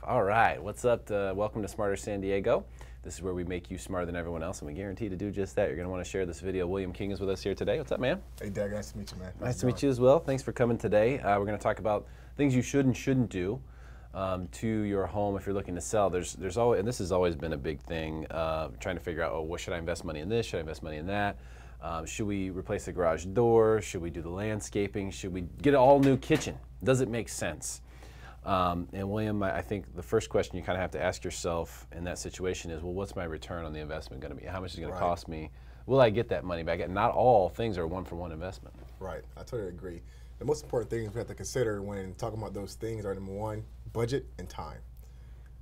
All right, what's up? Welcome to Smarter San Diego. This is where we make you smarter than everyone else, and we guarantee to do just that. You're going to want to share this video. William King is with us here today. What's up, man? Hey, Doug, nice to meet you, man. Nice to meet you as well. Thanks for coming today. We're going to talk about things you should and shouldn't do to your home if you're looking to sell. There's always, and this has always been a big thing, trying to figure out, oh, what should I invest money in this? Should I invest money in that? Should we replace the garage door? Should we do the landscaping? Should we get an all-new kitchen? Does it make sense? And William, I think the first question you kind of have to ask yourself in that situation is, well, what's my return on the investment going to be? How much is it going to cost me? Will I get that money back? And not all things are one-for-one investment. Right, I totally agree. The most important things we have to consider when talking about those things are, number one, budget and time.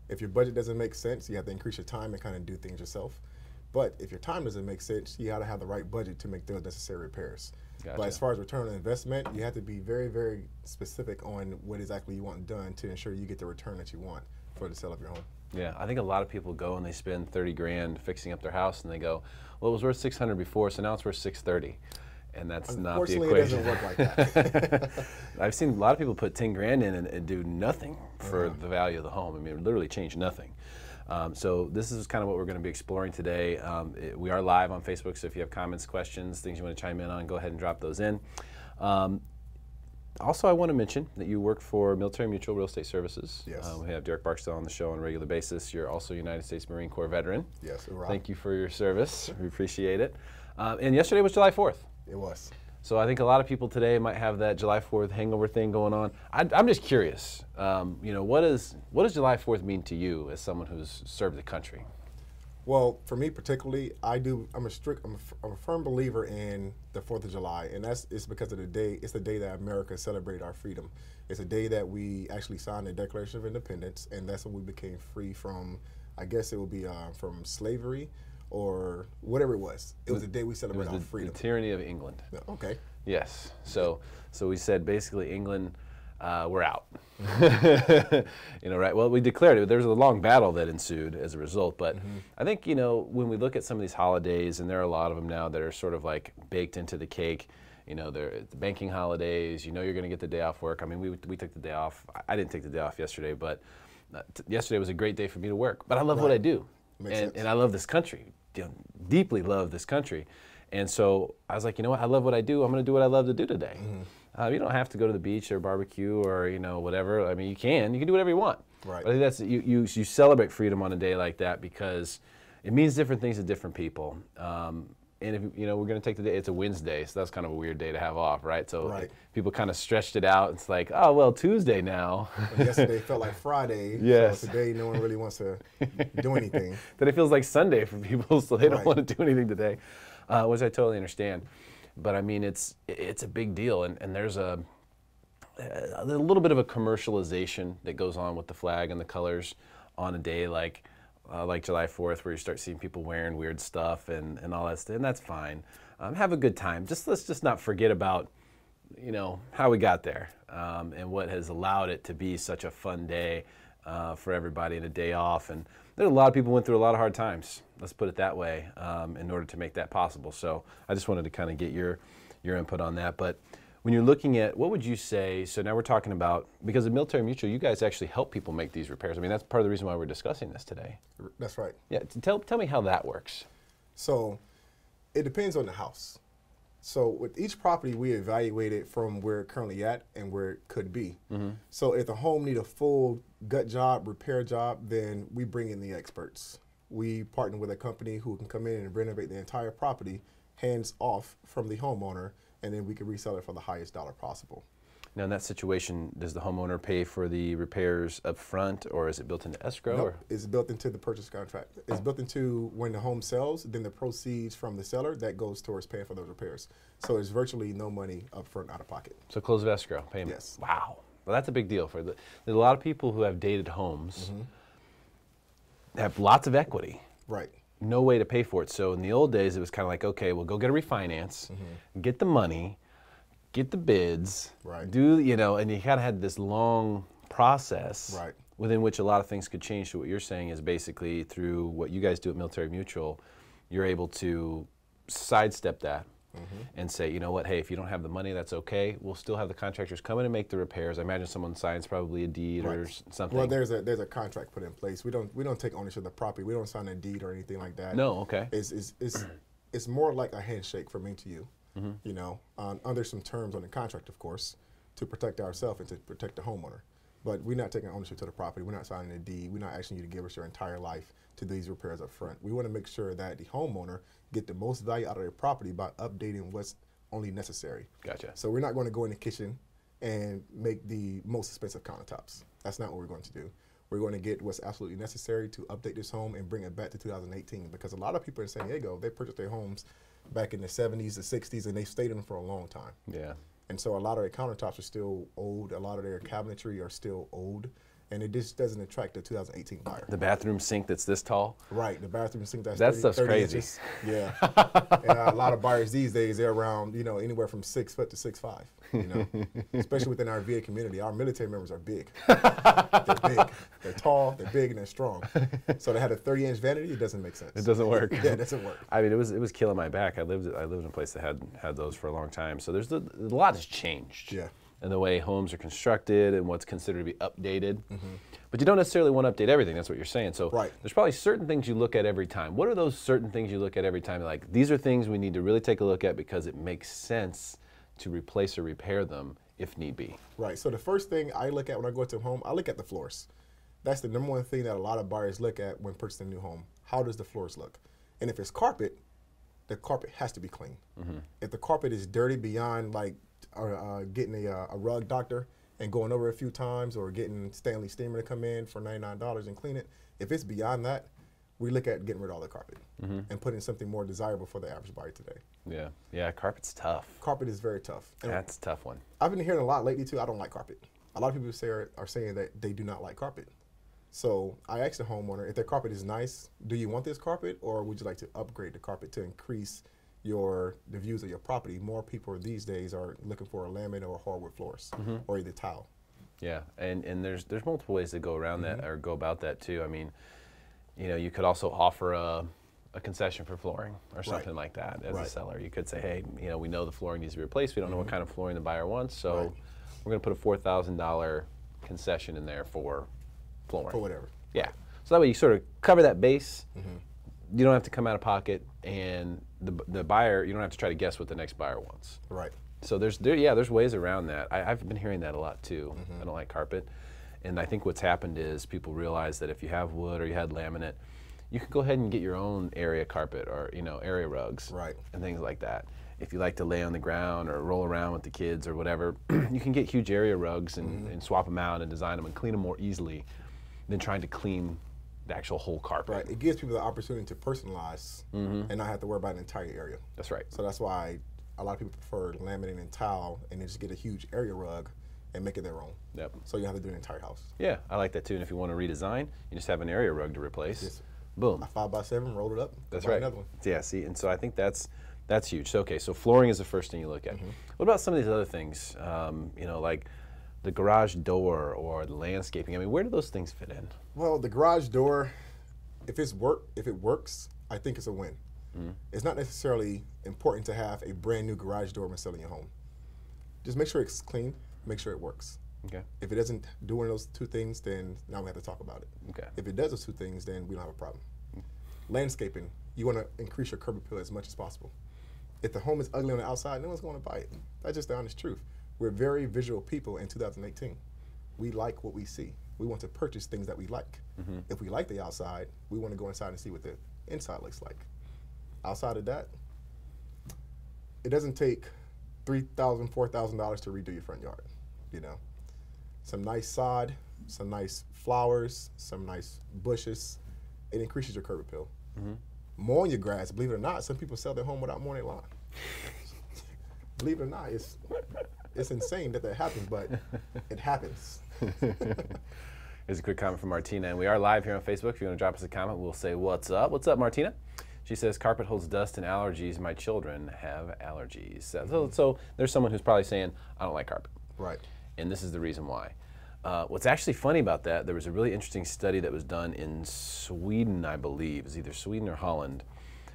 If your budget doesn't make sense, you have to increase your time and kind of do things yourself. But if your time doesn't make sense, you got to have the right budget to make those necessary repairs. Gotcha. But as far as return on investment, you have to be very, very specific on what exactly you want done to ensure you get the return that you want for the sale of your home. Yeah, I think a lot of people go and they spend 30 grand fixing up their house, and they go, well, it was worth 600 before, so now it's worth 630. And that's not the equation. Unfortunately, it doesn't work like that. I've seen a lot of people put 10 grand in and do nothing for the value of the home. I mean, literally change nothing. So this is kind of what we're going to be exploring today. We are live on Facebook, so if you have comments, questions, things you want to chime in on, go ahead and drop those in. Also, I want to mention that you work for Military Mutual Real Estate Services. Yes. We have Derek Barksdale on the show on a regular basis. You're also a United States Marine Corps veteran. Yes, right. Thank you for your service. We appreciate it. And yesterday was July 4th. It was. So I think a lot of people today might have that July 4th hangover thing going on. I'm just curious, you know, what does July 4th mean to you as someone who's served the country? Well, for me particularly, I'm a firm believer in the 4th of July, and it's because of the day. It's the day that America celebrated our freedom. It's a day that we actually signed the Declaration of Independence, and that's when we became free from, I guess it would be from slavery, or whatever it was. It was the day we celebrated our freedom. The tyranny of England. Okay. Yes. So we said basically England, we're out. You know, right? Well, we declared it. There was a long battle that ensued as a result. But I think, you know, when we look at some of these holidays, and there are a lot of them now that are sort of like baked into the cake. You know, they're the banking holidays. You know, you're going to get the day off work. I mean, we took the day off. I didn't take the day off yesterday, but yesterday was a great day for me to work. But I love what I do, and I love this country. You know, deeply love this country. And so I was like, you know what, I love what I do. I'm going to do what I love to do today. You don't have to go to the beach or barbecue or, you know, whatever. I mean, you can do whatever you want. Right. But I think that's, you celebrate freedom on a day like that because it means different things to different people. And if, you know, we're going to take the day, it's a Wednesday, so that's kind of a weird day to have off, right? So people kind of stretched it out. It's like, oh, well, Tuesday now. But yesterday felt like Friday. Yes. So today no one really wants to do anything. Then it feels like Sunday for people, so they don't want to do anything today, which I totally understand. But I mean, it's a big deal, and there's a little bit of a commercialization that goes on with the flag and the colors on a day like July 4th, where you start seeing people wearing weird stuff and all that stuff, and that's fine. Have a good time. Let's just not forget about, you know, how we got there and what has allowed it to be such a fun day for everybody and a day off. And there's a lot of people went through a lot of hard times. Let's put it that way in order to make that possible. So I just wanted to kind of get your input on that. But when you're looking at, what would you say, so now we're talking about, because of Military Mutual, you guys actually help people make these repairs. I mean, that's part of the reason why we're discussing this today. That's right. Yeah, tell me how that works. So it depends on the house. So with each property, we evaluate it from where it's currently at and where it could be. So if the home need a full gut job, repair job, then we bring in the experts. We partner with a company who can come in and renovate the entire property, hands off from the homeowner, and then we can resell it for the highest dollar possible. Now in that situation, does the homeowner pay for the repairs up front, or is it built into escrow? Nope, it's built into the purchase contract. It's built into when the home sells, then the proceeds from the seller, that goes towards paying for those repairs. So it's virtually no money up front out of pocket. So close of escrow payment? Yes. Wow. Well, that's a big deal. There's a lot of people who have dated homes, have lots of equity. Right. No way to pay for it. So in the old days, it was kind of like, okay, well, go get a refinance, get the money, get the bids, do, you know, and you kind of had this long process within which a lot of things could change. So what you're saying is basically through what you guys do at Military Mutual, you're able to sidestep that and say, you know what, hey, if you don't have the money, that's okay. We'll still have the contractors come in and make the repairs. I imagine someone signs probably a deed or something. Well, there's a contract put in place. We don't take ownership of the property. We don't sign a deed or anything like that. No, okay. It's more like a handshake from me to you. You know, under some terms on the contract, of course, to protect ourselves and to protect the homeowner. But we're not taking ownership to the property. We're not signing a deed. We're not asking you to give us your entire life to these repairs up front. We want to make sure that the homeowner get the most value out of their property by updating what's only necessary. Gotcha. So we're not going to go in the kitchen and make the most expensive countertops. That's not what we're going to do. We're going to get what's absolutely necessary to update this home and bring it back to 2018, because a lot of people in San Diego, they purchased their homes back in the 70s, the 60s, and they stayed in them for a long time. Yeah. And so a lot of their countertops are still old. A lot of their cabinetry are still old. And it just doesn't attract the 2018 buyer. The bathroom sink that's this tall? Right, the bathroom sink that's that 30, stuff's 30 crazy. Inches. Yeah. And a lot of buyers these days, they're around, you know, anywhere from 6 foot to 6'5", you know. Especially within our VA community. Our military members are big. They're big. They're tall, they're big, and they're strong. So to have a 30-inch vanity, it doesn't make sense. It doesn't work. Yeah, it doesn't work. I mean, it was killing my back. I lived in a place that had those for a long time. So a lot has changed. Yeah. In the way homes are constructed and what's considered to be updated. But you don't necessarily want to update everything. That's what you're saying. So there's probably certain things you look at every time. What are those certain things you look at every time? Like, these are things we need to really take a look at because it makes sense to replace or repair them if need be. Right. So the first thing I look at when I go to a home, I look at the floors. That's the number one thing that a lot of buyers look at when purchasing a new home. How does the floors look? And if it's carpet, the carpet has to be clean. If the carpet is dirty beyond like getting a rug doctor and going over a few times, or getting Stanley Steamer to come in for $99 and clean it, if it's beyond that, we look at getting rid of all the carpet and putting something more desirable for the average buyer today. Yeah, yeah, carpet's tough. Carpet is very tough. And that's a tough one. I've been hearing a lot lately too, I don't like carpet. A lot of people are saying that they do not like carpet. So I asked the homeowner, if their carpet is nice, do you want this carpet, or would you like to upgrade the carpet to increase the views of your property? More people these days are looking for a laminate or hardwood floors, or either tile. Yeah, and there's multiple ways to go around that or go about that too. I mean, you know, you could also offer a concession for flooring or something like that as a seller. You could say, hey, you know, we know the flooring needs to be replaced. We don't know what kind of flooring the buyer wants, so we're going to put a $4,000 concession in there for flooring. For whatever. Yeah. So that way you sort of cover that base. You don't have to come out of pocket, and the buyer, you don't have to try to guess what the next buyer wants. Right. So there's ways around that. I've been hearing that a lot too. I don't like carpet. And I think what's happened is people realize that if you have wood or you had laminate, you can go ahead and get your own area carpet or, you know, area rugs and things like that. If you like to lay on the ground or roll around with the kids or whatever, you can get huge area rugs and swap them out and design them and clean them more easily than trying to clean the actual whole carpet. Right. It gives people the opportunity to personalize and not have to worry about an entire area. That's right. So that's why a lot of people prefer laminate and tile, and then just get a huge area rug and make it their own. Yep. So you have to do an entire house. Yeah, I like that too. And if you want to redesign, you just have an area rug to replace. Just boom. A 5x7, roll it up. That's buy right. Another one. Yeah. See, and so I think that's huge. So okay, so flooring is the first thing you look at. What about some of these other things? You know, like the garage door or the landscaping. I mean, where do those things fit in? Well, the garage door, if it works, I think it's a win. It's not necessarily important to have a brand new garage door when selling your home. Just make sure it's clean, make sure it works. Okay. If it doesn't do one of those two things, then now we have to talk about it. Okay. If it does those two things, then we don't have a problem. Landscaping, you want to increase your curb appeal as much as possible. If the home is ugly on the outside, no one's going to buy it. That's just the honest truth. We're very visual people in 2018. We like what we see. We want to purchase things that we like. If we like the outside, we want to go inside and see what the inside looks like. Outside of that, it doesn't take $3,000, $4,000 to redo your front yard. You know, some nice sod, some nice flowers, some nice bushes. It increases your curb appeal. Mowing your grass, believe it or not, some people sell their home without mowing their lawn. Believe it or not, it's insane that happens, but it happens. Here's a quick comment from Martina, and we are live here on Facebook. If you want to drop us a comment, we'll say what's up. What's up, Martina? She says, carpet holds dust and allergies. My children have allergies. So there's someone who's probably saying, I don't like carpet. Right. And this is the reason why. What's actually funny about that, there was a really interesting study that was done in Sweden, I believe. It was either Sweden or Holland,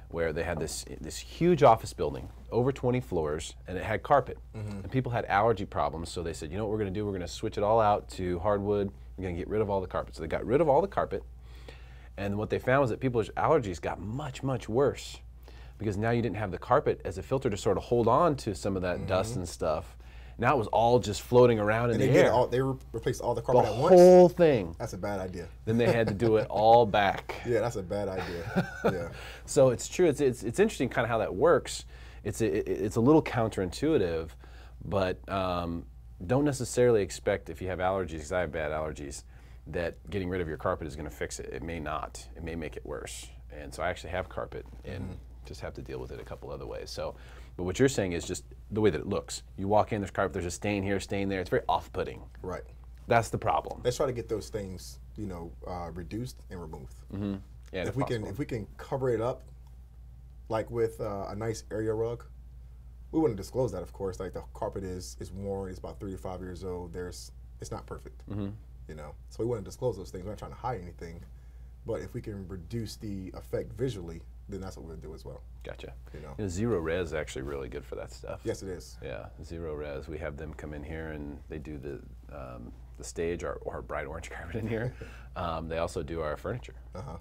where they had this huge office building, over 20 floors, and it had carpet. And people had allergy problems, so they said, you know what we're going to do? We're going to switch it all out to hardwood. We're going to get rid of all the carpet. So they got rid of all the carpet, and what they found was that people's allergies got much, much worse because now you didn't have the carpet as a filter to sort of hold on to some of that dust and stuff. Now it was all just floating around in the air. They replaced all the carpet at once? The whole thing. That's a bad idea. Then they had to do it all back. Yeah, that's a bad idea. Yeah. So it's true. It's interesting kind of how that works. It's a little counterintuitive, but don't necessarily expect if you have allergies, because I have bad allergies, that getting rid of your carpet is going to fix it. It may not. It may make it worse. And so I actually have carpet and just have to deal with it a couple other ways. So, but what you're saying is just the way that it looks. You walk in, there's carpet, there's a stain here, stain there. It's very off-putting. Right. That's the problem. Let's try to get those things, reduced and removed. Yeah, If we can cover it up, like with a nice area rug, we wouldn't disclose that, of course. Like the carpet is worn, it's about 3 to 5 years old. It's not perfect, So we wouldn't disclose those things. We're not trying to hide anything, but if we can reduce the effect visually, then that's what we'll do as well. Gotcha. Zero Res is actually really good for that stuff. Yes, it is. Yeah, Zero Res. We have them come in here and they do the stage, our bright orange carpet in here. They also do our furniture.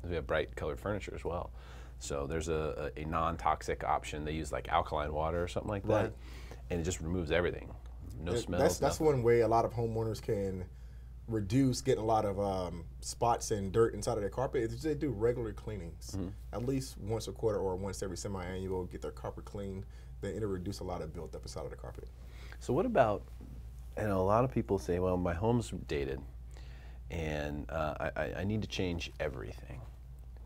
We have bright colored furniture as well. So there's a non-toxic option. They use like alkaline water or something like that, and it just removes everything. No smells. That's one way a lot of homeowners can reduce getting a lot of spots and dirt inside of their carpet. Is they do regular cleanings, at least once a quarter or once every semi-annual. Get their carpet cleaned, then it'll reduce a lot of built up inside of the carpet. So what about? A lot of people say, well, my home's dated, and I need to change everything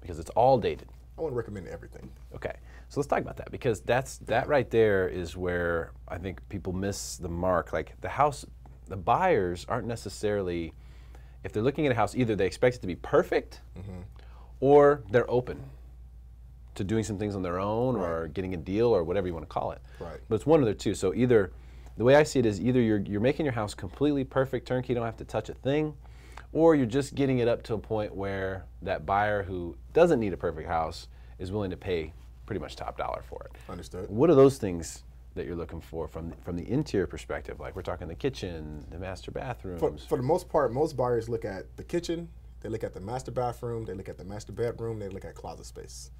because it's all dated. I wouldn't recommend everything. Okay, so let's talk about that because that right there is where I think people miss the mark. Like the buyers aren't necessarily, if they're looking at a house, either they expect it to be perfect or they're open to doing some things on their own or getting a deal or whatever you want to call it. Right. But it's one of the two. So either, the way I see it is either you're making your house completely perfect, turnkey, you don't have to touch a thing, or you're just getting it up to a point where that buyer who doesn't need a perfect house is willing to pay pretty much top dollar for it. Understood. What are those things that you're looking for from the interior perspective? Like we're talking the kitchen, the master bathrooms. For the most part, most buyers look at the kitchen, they look at the master bathroom, they look at the master bedroom, they look at closet space.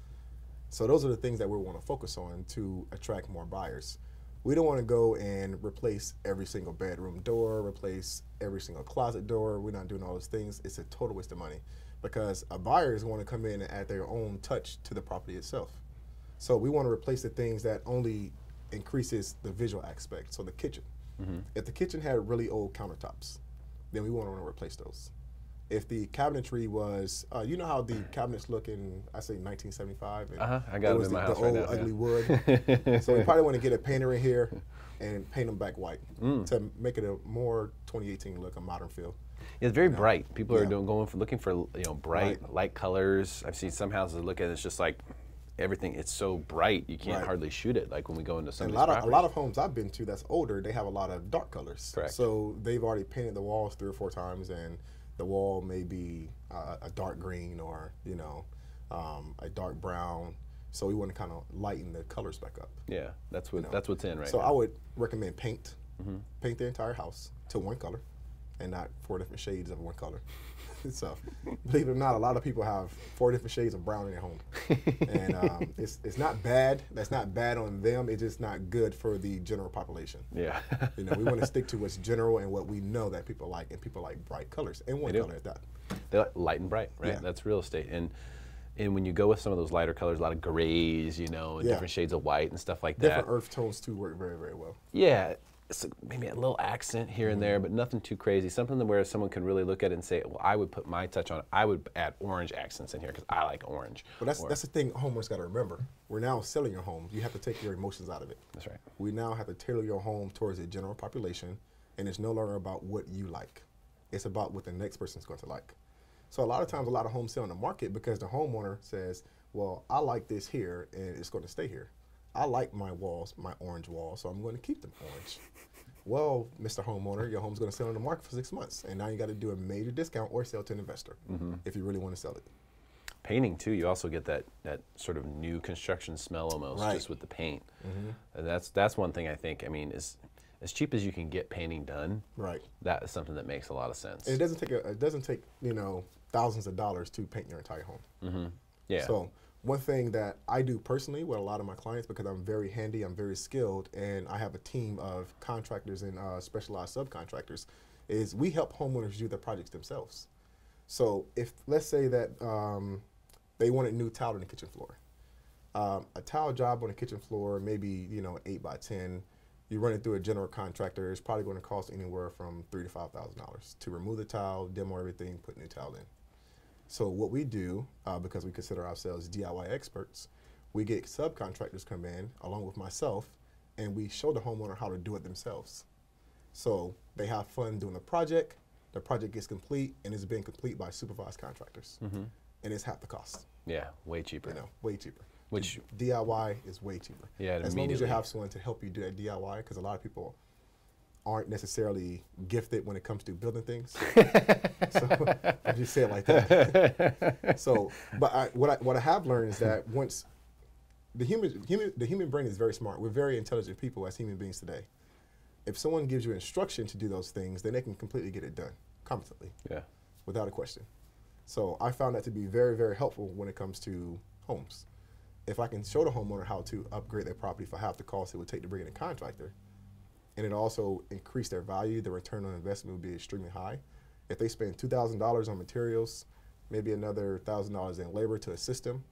So those are the things that we want to focus on to attract more buyers. We don't want to go and replace every single bedroom door, replace every single closet door. We're not doing all those things. It's a total waste of money because a buyer is going to come in and add their own touch to the property itself. So we want to replace the things that only increases the visual aspect. So the kitchen. If the kitchen had really old countertops, then we want to replace those. If the cabinetry was, you know how the cabinets look in, I say 1975? And I got them in my house right now. The old ugly wood. So we probably want to get a painter in here and paint them back white to make it a more 2018 look, a modern feel. Yeah, it's very bright. People are looking for bright, light colors. I've seen some houses look at it, it's just like everything. It's so bright you can't hardly shoot it. Like when we go into some of these properties. A lot of homes I've been to that's older, they have a lot of dark colors. Correct. So they've already painted the walls 3 or 4 times, and the wall may be a dark green or a dark brown. So we want to kind of lighten the colors back up. Yeah, that's what's in right now. So I would recommend paint the entire house to one color, and not 4 different shades of one color. So believe it or not, a lot of people have 4 different shades of brown in their home, and it's not bad. That's not bad on them. It's just not good for the general population. Yeah. We want to stick to what's general and what we know that people like, and people like bright colors, and one color at that. They like light and bright, right? Yeah. That's real estate. And when you go with some of those lighter colors, a lot of grays, and different shades of white and stuff like that. Different earth tones too work very, very well. Yeah. So maybe a little accent here and there, but nothing too crazy. Something where someone can really look at it and say, well, I would put my touch on it. I would add orange accents in here because I like orange. But that's the thing homeowners got to remember. We're now selling your home. You have to take your emotions out of it. That's right. We now have to tailor your home towards the general population, and it's no longer about what you like. It's about what the next person's going to like. So a lot of times, a lot of homes sell on the market because the homeowner says, well, I like this here, and it's going to stay here. I like my walls, my orange walls, so I'm going to keep them orange. Well, Mr. Homeowner, your home's going to sell on the market for 6 months, and now you got to do a major discount or sell to an investor if you really want to sell it. Painting too, you also get that sort of new construction smell almost, Right. just with the paint. And that's one thing I think. I mean, is as cheap as you can get painting done. Right. That is something that makes a lot of sense. And it doesn't take thousands of dollars to paint your entire home. Yeah. So one thing that I do personally with a lot of my clients, because I'm very handy, I'm very skilled, and I have a team of contractors and specialized subcontractors, is we help homeowners do their projects themselves. So if, let's say that they wanted new tile on the kitchen floor. A tile job on the kitchen floor, maybe 8 by 10, you run it through a general contractor, it's probably going to cost anywhere from $3,000 to $5,000 to remove the tile, demo everything, put new tile in. So what we do, because we consider ourselves DIY experts, we get subcontractors come in along with myself, and we show the homeowner how to do it themselves. So they have fun doing the project gets complete, and it's being complete by supervised contractors. And it's half the cost. Yeah, way cheaper. Way cheaper. Which DIY is way cheaper. Yeah, as long as you have someone to help you do that DIY, because a lot of people aren't necessarily gifted when it comes to building things. So I just say it like that. So, but what I have learned is that once the human brain is very smart. We're very intelligent people as human beings today. If someone gives you instruction to do those things, then they can completely get it done competently. Yeah. Without a question. So I found that to be very, very helpful when it comes to homes. If I can show the homeowner how to upgrade their property for half the cost it would take to bring in a contractor, and it also increase their value, the return on investment would be extremely high. If they spend $2,000 on materials, maybe another $1,000 in labor to assist them,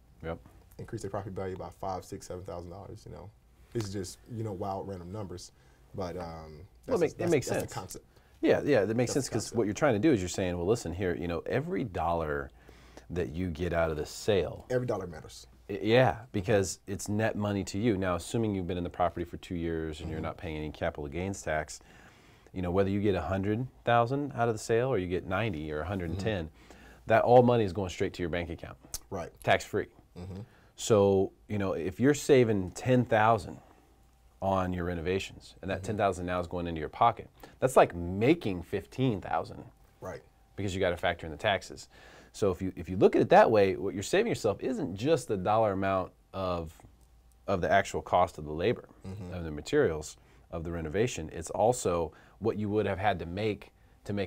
increase their property value by $5,000, $6,000, $7,000. This is just wild random numbers, but it makes sense. The concept. Yeah, that makes sense, because what you're trying to do is you're saying, well, listen here, every dollar that you get out of the sale, every dollar matters. Yeah, because it's net money to you. Now, assuming you've been in the property for 2 years and you're not paying any capital gains tax, whether you get 100,000 out of the sale or you get 90 or 110, that all money is going straight to your bank account. Right. Tax free. So, if you're saving 10,000 on your renovations, and that 10,000 now is going into your pocket, that's like making 15,000. Right. Because you got to factor in the taxes. So if you look at it that way, what you're saving yourself isn't just the dollar amount of the actual cost of the labor, of the materials, of the renovation. It's also what you would have had to make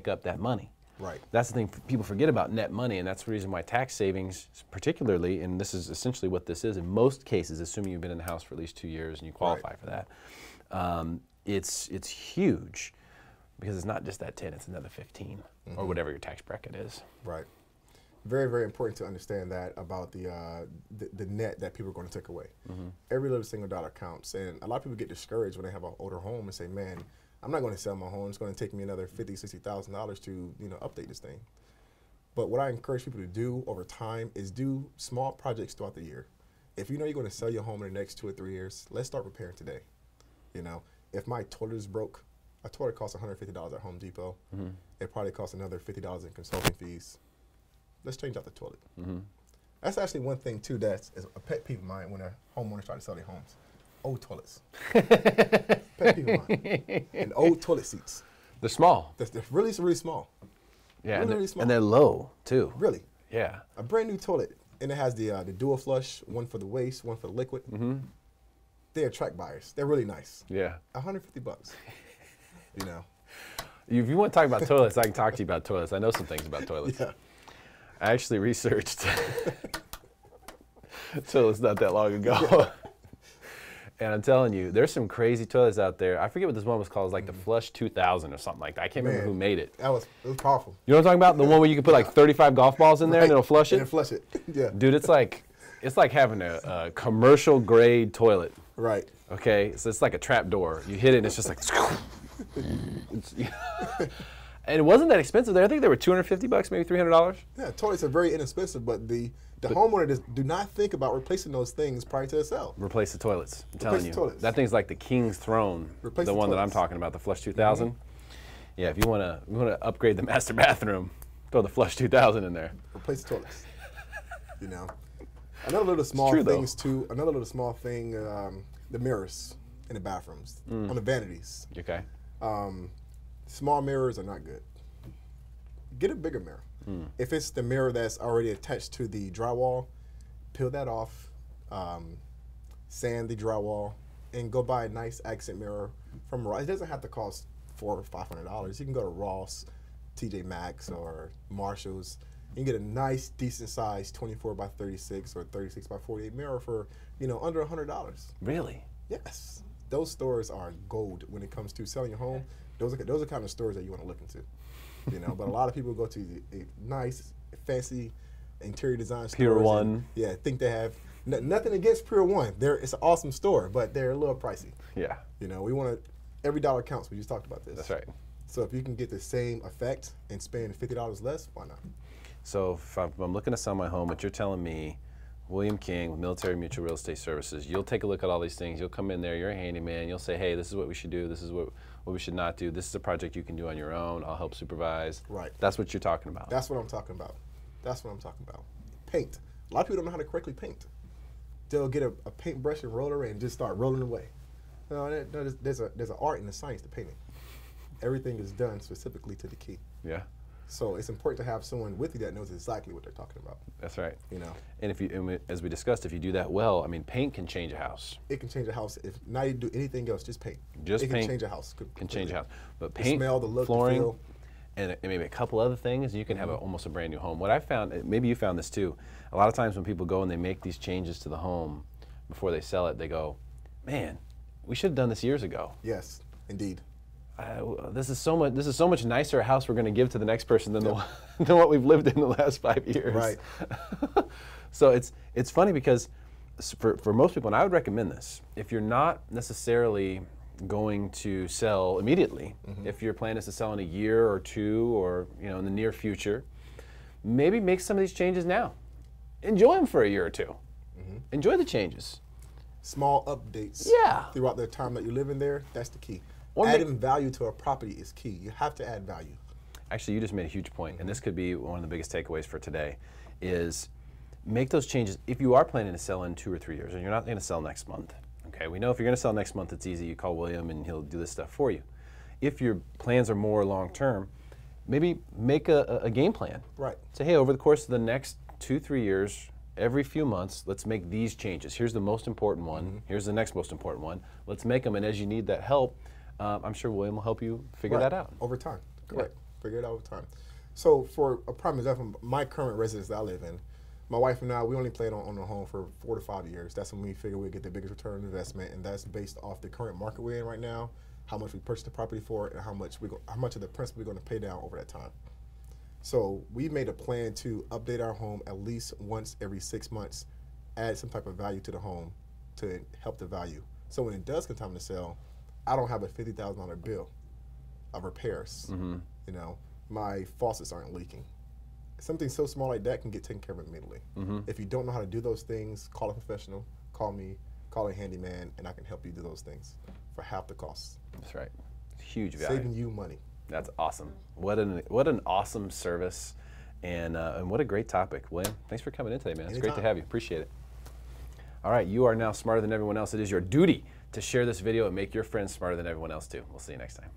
up that money. Right. That's the thing people forget about net money, and that's the reason why tax savings, particularly, and this is essentially what this is in most cases, assuming you've been in the house for at least 2 years and you qualify for that, it's huge, because it's not just that 10, it's another 15 or whatever your tax bracket is. Right. Very, very important to understand that about the net that people are going to take away. Every little single dollar counts, and a lot of people get discouraged when they have an older home and say, "Man, I'm not going to sell my home. It's going to take me another $50,000, $60,000 to update this thing." But what I encourage people to do over time is do small projects throughout the year. If you know you're going to sell your home in the next 2 or 3 years, let's start repairing today. If my toilet is broke, a toilet costs $150 at Home Depot. It probably costs another $50 in consulting fees. Let's change out the toilet. That's actually one thing too that's a pet peeve of mine when a homeowner try to sell their homes. Old toilets. Pet peeve of mine. And old toilet seats. They're small. They're really, really small. Yeah, really small. And they're low too. Really. Yeah. A brand new toilet, and it has the dual flush, one for the waste, one for the liquid. They attract buyers. They're really nice. Yeah. $150. If you want to talk about toilets, I can talk to you about toilets. I know some things about toilets. Yeah. I actually researched toilets not that long ago. And I'm telling you, there's some crazy toilets out there. I forget what this one was called. It was like the Flush 2000 or something like that. I can't remember who made it. It was powerful. You know what I'm talking about? The one where you can put like 35 golf balls in there and it'll flush it? And flush it. Yeah. Dude, it's like having a commercial grade toilet. Right. Okay? So it's like a trap door. You hit it and it's just like... And it wasn't that expensive there. I think they were $250, maybe $300. Yeah, toilets are very inexpensive, but the homeowner do not think about replacing those things prior to the sale. Replace the toilets. I'm telling you. Toilets. That thing's like the king's throne. Replace the one toilets. that I'm talking about, the Flush 2000. Yeah, if you want to upgrade the master bathroom, throw the Flush 2000 in there. Replace the toilets. Another little small things too. Another little small thing, the mirrors in the bathrooms, on the vanities. Okay. Small mirrors are not good. get a bigger mirror. If it's the mirror that's already attached to the drywall, peel that off, sand the drywall, and go buy a nice accent mirror from Ross. It doesn't have to cost $400 or $500. You can go to Ross, TJ Maxx, or Marshalls. You can get a nice, decent size 24 by 36 or 36 by 48 mirror for under $100. Really? Yes, those stores are gold when it comes to selling your home. Those are the kind of stores that you want to look into. But a lot of people go to a nice, fancy interior design stores. Pier 1. Yeah, think they have nothing against Pier 1. It's an awesome store, but they're a little pricey. Yeah. We want every dollar counts. We just talked about this. That's right. So if you can get the same effect and spend $50 less, why not? So if I'm looking to sell my home, what you're telling me, William King with Military Mutual Real Estate Services, you'll take a look at all these things. You'll come in there, you're a handyman. You'll say, hey, this is what we should do. This is what we should not do. This is a project you can do on your own. I'll help supervise. Right. That's what you're talking about. That's what I'm talking about. Paint. A lot of people don't know how to correctly paint. They'll get a paintbrush and roller and just start rolling away. No, there's an art and a science to painting. Everything is done specifically to the key. Yeah. So it's important to have someone with you that knows exactly what they're talking about. That's right. And as we discussed, if you do that well, I mean, paint can change a house. it can change a house. If not you do anything else, just paint. Just it paint can change a house. Can change a house. But The paint, smell, the look, the flooring, feel. and maybe a couple other things, you can have almost a brand new home. What I found, maybe you found this too, a lot of times when people go and they make these changes to the home before they sell it, they go, man, we should have done this years ago. Yes, indeed. This is so much nicer a house we're going to give to the next person than than what we've lived in the last 5 years. Right. So it's funny because for most people, and I would recommend this, if you're not necessarily going to sell immediately, if your plan is to sell in a year or two or in the near future, maybe make some of these changes now. Enjoy them for a year or two. Enjoy the changes. Small updates throughout the time that you live in there, that's the key. Or adding value to a property is key. You have to add value. Actually, you just made a huge point, and this could be one of the biggest takeaways for today, is make those changes. If you are planning to sell in 2 or 3 years, and you're not going to sell next month, okay, we know if you're going to sell next month, it's easy. You call William, and he'll do this stuff for you. If your plans are more long-term, maybe make a game plan. Right. Say, hey, over the course of the next 2-3 years, every few months, let's make these changes. Here's the most important one. Here's the next most important one. Let's make them, and as you need that help, I'm sure William will help you figure that out. Over time. Correct. Figure it out over time. So for a prime example, my current residence that I live in, my wife and I, we only plan on the home for 4 to 5 years. That's when we figure we'll get the biggest return on investment, and that's based off the current market we're in right now, how much we purchased the property for, and how much of the principal we're going to pay down over that time. So we made a plan to update our home at least once every 6 months, add some type of value to the home to help the value. So when it does come time to sell, I don't have a $50,000 bill of repairs. My faucets aren't leaking. Something so small like that can get taken care of immediately. If you don't know how to do those things, call a professional, call me, call a handyman, and I can help you do those things for half the cost. That's right. Huge value. Saving you money. That's awesome. What an awesome service, and what a great topic. William, thanks for coming in today, man. It's great to have you. Appreciate it. All right, you are now smarter than everyone else. It is your duty to share this video and make your friends smarter than everyone else too. We'll see you next time.